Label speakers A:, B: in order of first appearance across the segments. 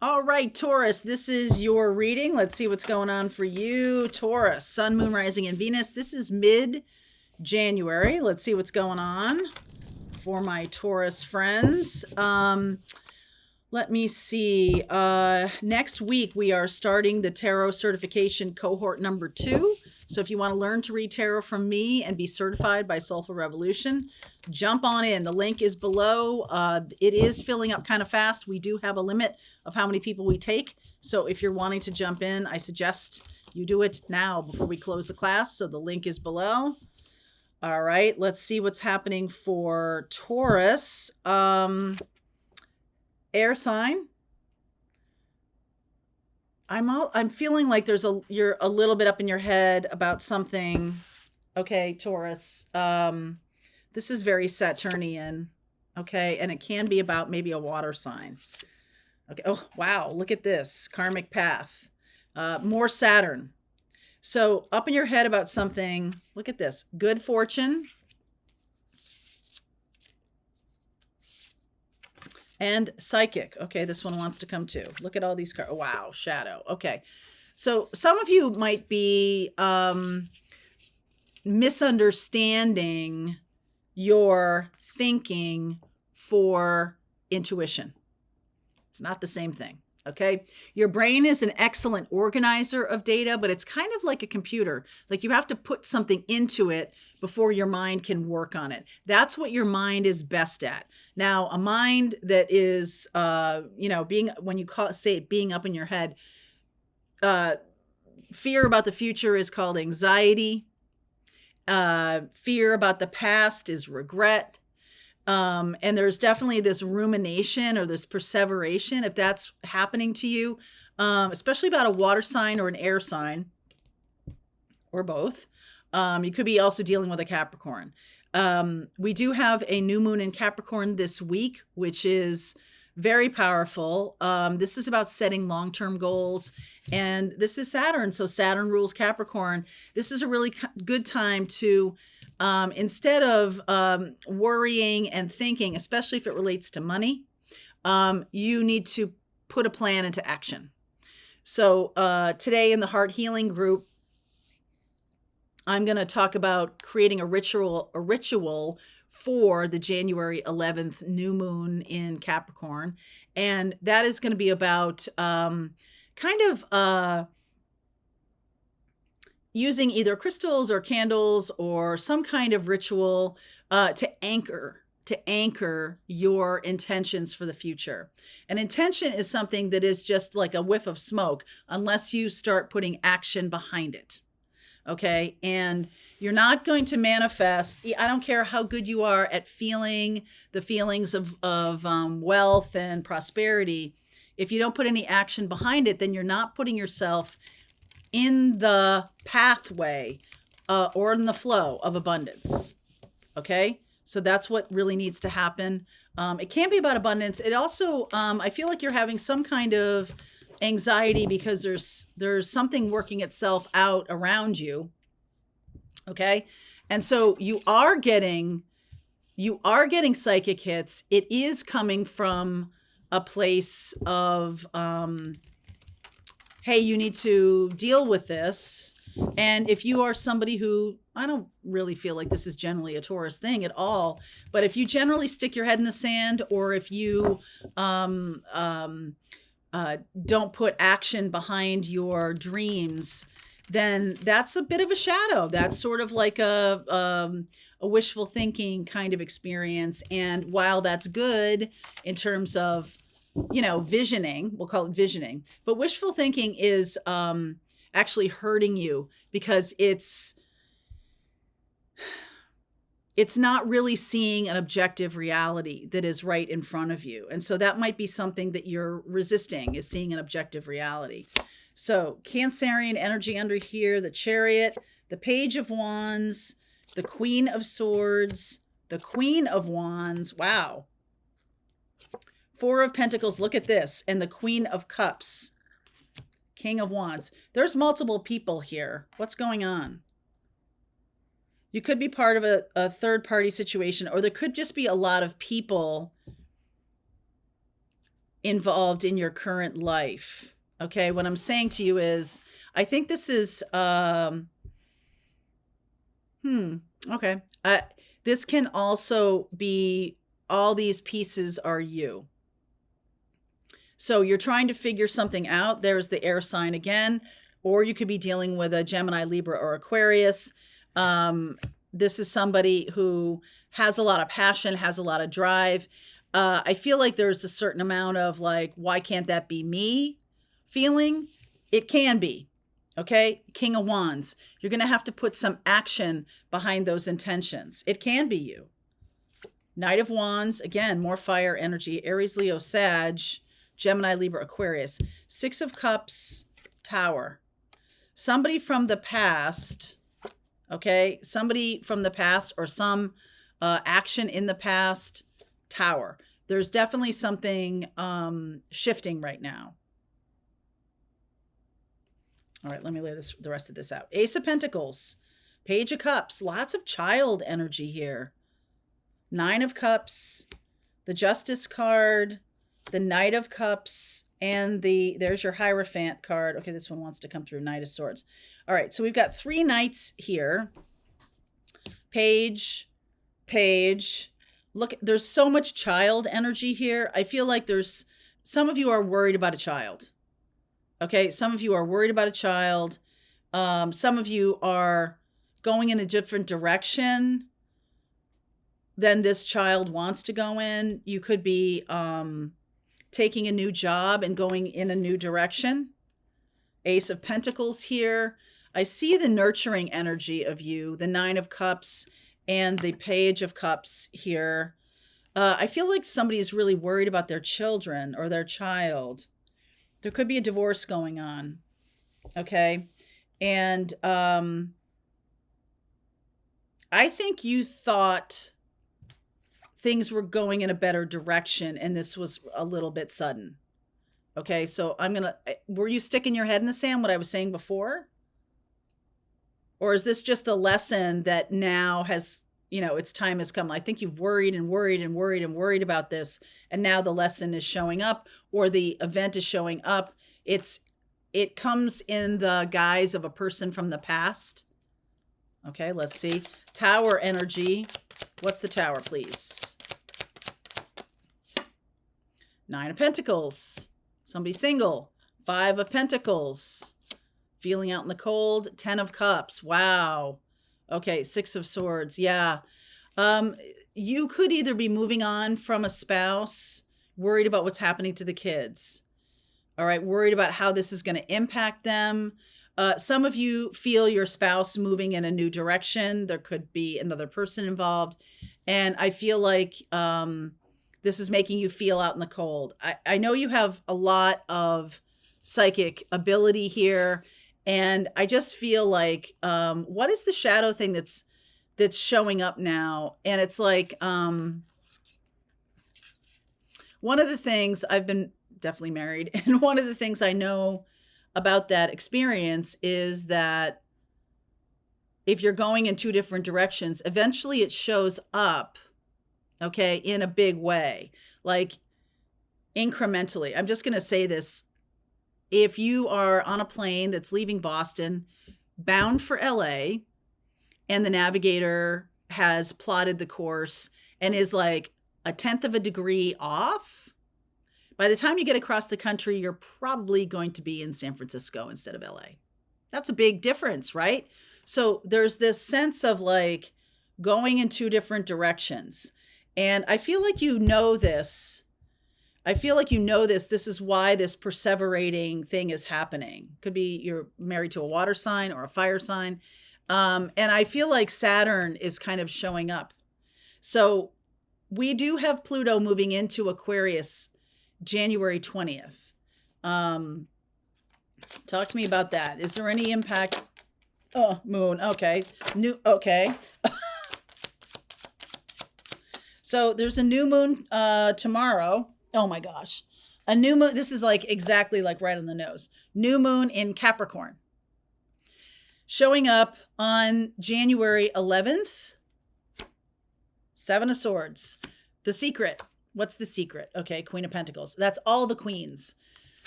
A: All right, Taurus, this is your reading. Let's see what's going on for you, Taurus. Sun, Moon, Rising, and Venus. This is mid January. Let's see what's going on for my Taurus friends. Let me see. Next week, we are starting the tarot certification cohort number 2. So if you want to learn to read tarot from me and be certified by Soulful Revolution, jump on in. The link is below. It is filling up kind of fast. We do have a limit of how many people we take. So if you're wanting to jump in, I suggest you do it now before we close the class. So the link is below. All right, let's see what's happening for Taurus. Air sign. I'm feeling like you're a little bit up in your head about something. Okay, Taurus. This is very Saturnian. Okay, and it can be about maybe a water sign. Okay. Oh, wow. Look at this karmic path. More Saturn. So up in your head about something. Look at this. Good fortune. And psychic. Okay, this one wants to come too. Look at all these cards. Wow, shadow. Okay. So some of you might be misunderstanding your thinking for intuition. It's not the same thing. Okay. Your brain is an excellent organizer of data, but it's kind of like a computer. Like you have to put something into it before your mind can work on it. That's what your mind is best at. Now, a mind that is, when you say it being up in your head, fear about the future is called anxiety. Fear about the past is regret. And there's definitely this rumination or this perseveration, if that's happening to you, especially about a water sign or an air sign or both. You could be also dealing with a Capricorn. We do have a new moon in Capricorn this week, which is very powerful. This is about setting long-term goals, and this is Saturn. So Saturn rules Capricorn. This is a really good time to, instead of worrying and thinking, especially if it relates to money, you need to put a plan into action. So today in the Heart Healing group, I'm going to talk about creating a ritual for the January 11th new moon in Capricorn. And that is going to be about using either crystals or candles or some kind of ritual to anchor your intentions for the future. An intention is something that is just like a whiff of smoke unless you start putting action behind it. Okay. And you're not going to manifest. I don't care how good you are at feeling the feelings of wealth and prosperity. If you don't put any action behind it, then you're not putting yourself in the pathway or in the flow of abundance. Okay. So that's what really needs to happen. It can be about abundance. It also, I feel like you're having some kind of anxiety because there's something working itself out around you. Okay. And so you are getting psychic hits. It is coming from a place of, hey, you need to deal with this. And if you are somebody who, I don't really feel like this is generally a Taurus thing at all, but if you generally stick your head in the sand, or if you don't put action behind your dreams, then that's a bit of a shadow. That's sort of like a wishful thinking kind of experience. And while that's good in terms of, visioning, we'll call it visioning, but wishful thinking is actually hurting you because it's not really seeing an objective reality that is right in front of you. And so that might be something that you're resisting, is seeing an objective reality. So Cancerian energy under here, the Chariot, the Page of Wands, the Queen of Swords, the Queen of Wands. Wow. Four of Pentacles. Look at this. And the Queen of Cups, King of Wands. There's multiple people here. What's going on? You could be part of a third-party situation, or there could just be a lot of people involved in your current life. Okay, what I'm saying to you is, I think this is, okay. This can also be all these pieces are you. So you're trying to figure something out. There's the air sign again, or you could be dealing with a Gemini, Libra, or Aquarius. This is somebody who has a lot of passion, has a lot of drive. I feel like there's a certain amount of like, why can't that be me feeling? It can be. Okay. King of Wands. You're going to have to put some action behind those intentions. It can be you. Knight of Wands. Again, more fire energy. Aries, Leo, Sag, Gemini, Libra, Aquarius. Six of Cups, Tower. Somebody from the past. Okay. Somebody from the past or some action in the past. Tower. There's definitely something shifting right now. All right, let me lay the rest of this out. Ace of Pentacles, Page of Cups, lots of child energy here. Nine of Cups, the Justice card, the Knight of Cups, and there's your Hierophant card. Okay, this one wants to come through, Knight of Swords. All right, so we've got three knights here. Page. Look, there's so much child energy here. I feel like some of you are worried about a child. Okay, some of you are worried about a child. Some of you are going in a different direction than this child wants to go in. You could be taking a new job and going in a new direction. Ace of Pentacles here. I see the nurturing energy of you, the Nine of Cups and the Page of Cups here. I feel like somebody is really worried about their children or their child. There could be a divorce going on. Okay. And I think you thought things were going in a better direction and this was a little bit sudden. Okay. So were you sticking your head in the sand, what I was saying before? Or is this just a lesson that now has, its time has come? I think you've worried and worried and worried and worried about this. And now the lesson is showing up or the event is showing up. It comes in the guise of a person from the past. Okay, let's see. Tower energy. What's the Tower, please? Nine of Pentacles. Somebody single. Five of Pentacles. Feeling out in the cold. 10 of Cups. Wow. Okay, Six of Swords. Yeah. You could either be moving on from a spouse, worried about what's happening to the kids. All right, worried about how this is going to impact them. Some of you feel your spouse moving in a new direction. There could be another person involved. And I feel like this is making you feel out in the cold. I know you have a lot of psychic ability here. And I just feel like, what is the shadow thing that's showing up now? And it's like, one of the things, I've been definitely married, and one of the things I know about that experience is that if you're going in two different directions, eventually it shows up, okay, in a big way, like incrementally. I'm just going to say this. If you are on a plane that's leaving Boston, bound for LA, and the navigator has plotted the course and is like a 1/10 of a degree off, by the time you get across the country, you're probably going to be in San Francisco instead of LA. That's a big difference, right? So there's this sense of like going in two different directions. And I feel like you know this. This is why this perseverating thing is happening. Could be you're married to a water sign or a fire sign. And I feel like Saturn is kind of showing up. So we do have Pluto moving into Aquarius January 20th. Talk to me about that. Is there any impact? Oh, moon. Okay. Okay. So there's a new moon tomorrow. Oh my gosh. A new moon. This is like exactly like right on the nose. New moon in Capricorn. Showing up on January 11th. Seven of Swords. The Secret. What's the secret? Okay, Queen of Pentacles. That's all the queens.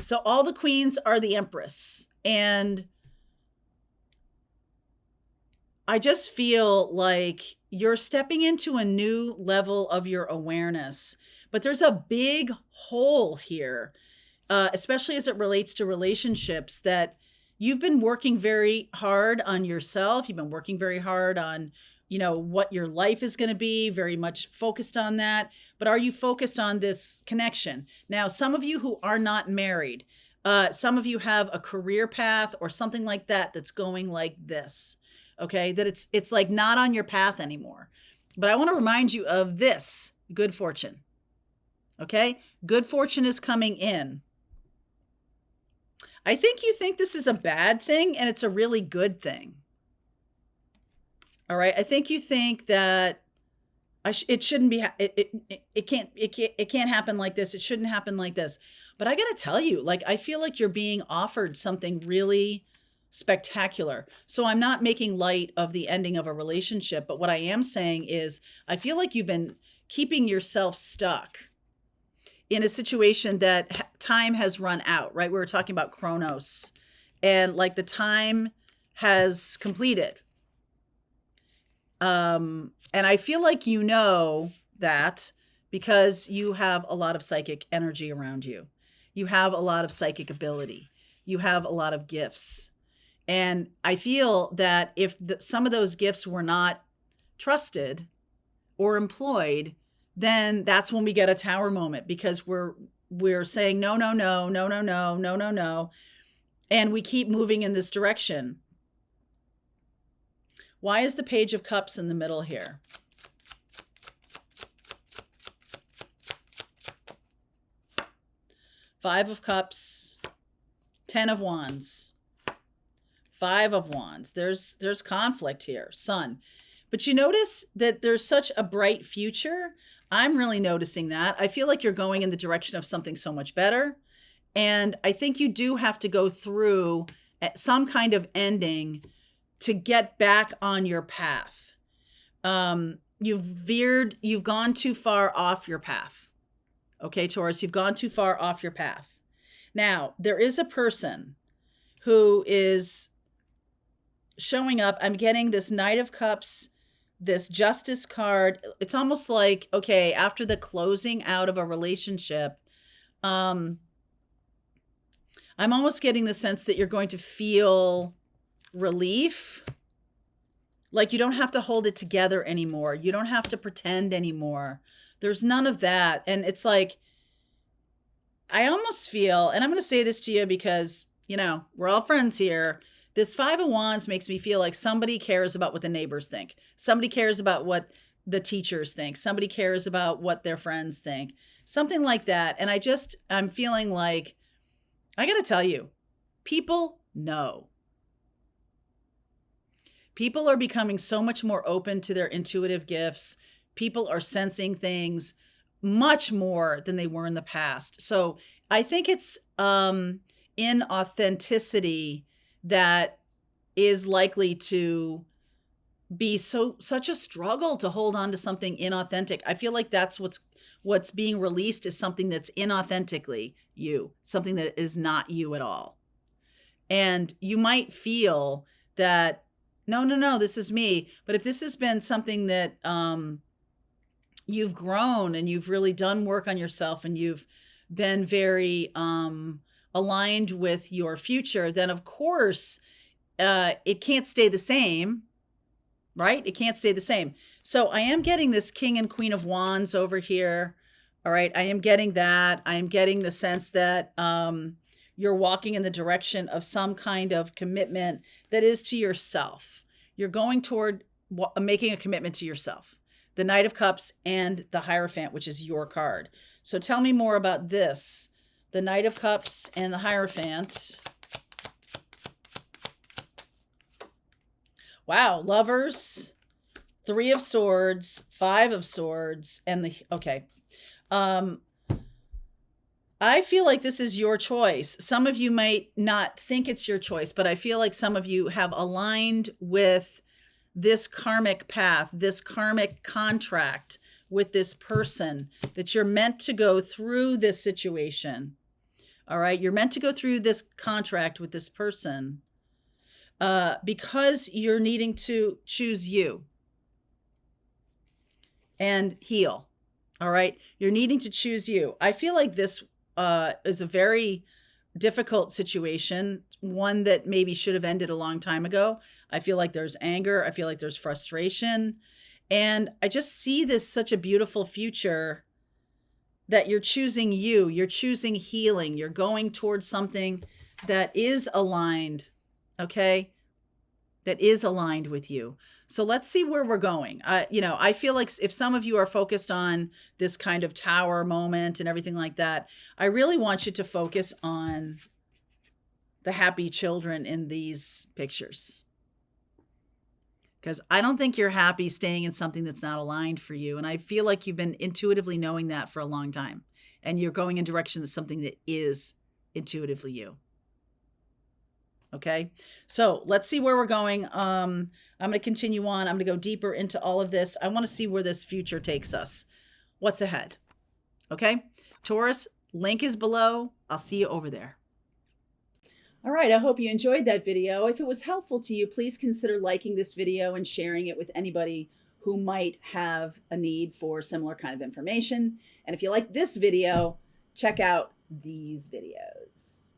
A: So all the queens are the Empress. And I just feel like you're stepping into a new level of your awareness. But there's a big hole here, especially as it relates to relationships, that you've been working very hard on yourself. You've been working very hard on, what your life is going to be, very much focused on that. But are you focused on this connection? Now, some of you who are not married, some of you have a career path or something like that that's going like this. Okay, that it's like not on your path anymore. But I want to remind you of this good fortune. Okay, good fortune is coming in. I think you think this is a bad thing, and it's a really good thing. All right, I think you think that it shouldn't be. It can't happen like this. It shouldn't happen like this. But I got to tell you, like, I feel like you're being offered something really spectacular. So I'm not making light of the ending of a relationship, but what I am saying is I feel like you've been keeping yourself stuck in a situation that time has run out, right? We were talking about Chronos, and like the time has completed. And I feel like you know that because you have a lot of psychic energy around you. You have a lot of psychic ability. You have a lot of gifts. And I feel that if some of those gifts were not trusted or employed, then that's when we get a tower moment, because we're saying no, no, no, no, no, no, no, no, no. And we keep moving in this direction. Why is the Page of Cups in the middle here? Five of Cups, 10 of Wands, 5 of Wands. There's conflict here, Sun. But you notice that there's such a bright future. I'm really noticing that. I feel like you're going in the direction of something so much better. And I think you do have to go through some kind of ending to get back on your path. You've gone too far off your path. Okay, Taurus, you've gone too far off your path. Now, there is a person who is showing up. I'm getting this Knight of Cups, this Justice card. It's almost like, okay, after the closing out of a relationship, I'm almost getting the sense that you're going to feel relief. Like you don't have to hold it together anymore. You don't have to pretend anymore. There's none of that. And it's like, I almost feel, and I'm going to say this to you because, we're all friends here. This 5 of Wands makes me feel like somebody cares about what the neighbors think. Somebody cares about what the teachers think. Somebody cares about what their friends think. Something like that. And I'm feeling like, I got to tell you, people know. People are becoming so much more open to their intuitive gifts. People are sensing things much more than they were in the past. So I think it's inauthenticity that is likely to be such a struggle to hold on to something inauthentic. I feel like that's what's being released is something that's inauthentically you, something that is not you at all. And you might feel that, no, this is me. But if this has been something that you've grown and you've really done work on yourself and you've been very aligned with your future, then of course it can't stay the same, right? It can't stay the same. So I am getting this King and Queen of Wands over here. All right. I am getting that. I am getting the sense that you're walking in the direction of some kind of commitment that is to yourself. You're going toward making a commitment to yourself. The Knight of Cups and the Hierophant, which is your card. So tell me more about this. The Knight of Cups and the Hierophant. Wow, Lovers, 3 of Swords, 5 of Swords, and okay. I feel like this is your choice. Some of you might not think it's your choice, but I feel like some of you have aligned with this karmic path, this karmic contract with this person, that you're meant to go through this situation. All right. You're meant to go through this contract with this person because you're needing to choose you and heal. All right. You're needing to choose you. I feel like this is a very difficult situation, one that maybe should have ended a long time ago. I feel like there's anger. I feel like there's frustration. And I just see this such a beautiful future that you're choosing you. You're choosing healing. You're going towards something that is aligned. Okay. That is aligned with you. So let's see where we're going. I feel like if some of you are focused on this kind of tower moment and everything like that, I really want you to focus on the happy children in these pictures. Because I don't think you're happy staying in something that's not aligned for you. And I feel like you've been intuitively knowing that for a long time. And you're going in direction of something that is intuitively you. Okay, so let's see where we're going. I'm going to continue on. I'm going to go deeper into all of this. I want to see where this future takes us. What's ahead? Okay, Taurus, link is below. I'll see you over there. All right, I hope you enjoyed that video. If it was helpful to you, please consider liking this video and sharing it with anybody who might have a need for similar kind of information. And if you like this video, check out these videos.